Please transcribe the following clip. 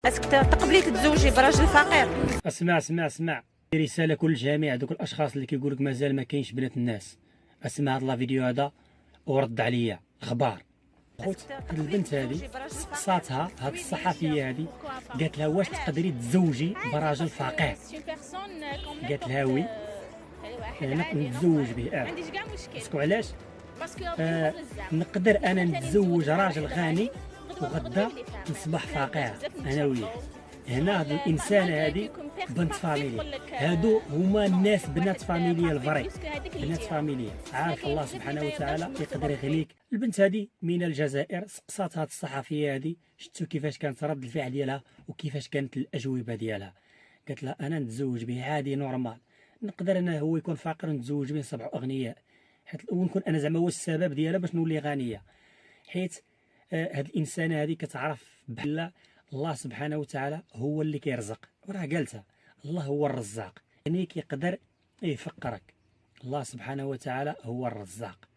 اسك تقبلي تتزوجي براجل فقير؟ اسمع رساله كل جميع دوك الاشخاص اللي كيقول لك مازال ما كاينش بنات الناس. اسمع هذا الفيديو هذا ورد عليا اخبار. خوت هاد البنت هادي سقساتها هاد الصحفيه هادي، قالت لها واش تقدري تزوجي براجل فقير؟ قالت لها وي انا نتزوج به. عنديش كاع مشكل باسكو علاش؟ باسكو نقدر انا نتزوج راجل غني وغدا نصبح فقير انا وياه. هنا هاد الانسانه هادي بنت فاميليا، هادو هما الناس بنات فاميليا الفري، بنات فاميليا. عارف الله سبحانه وتعالى يقدر يغنيك. البنت هادي من الجزائر سقسات هاد الصحفيه هادي، شفتوا كيفاش كانت رد الفعل ديالها وكيفاش كانت الاجوبه ديالها. قالت لها انا نتزوج به عادي نورمال، نقدر انا هو يكون فقير نتزوج به نصبحوا اغنياء، حيت ونكون انا زعما هو السبب ديالها باش نولي غنيه. حيت هاد الانسانه هادي كتعرف بحال الله سبحانه وتعالى هو اللي كيرزق، وراه قالتها الله هو الرزاق، يعني كيقدر يفقرك. الله سبحانه وتعالى هو الرزاق.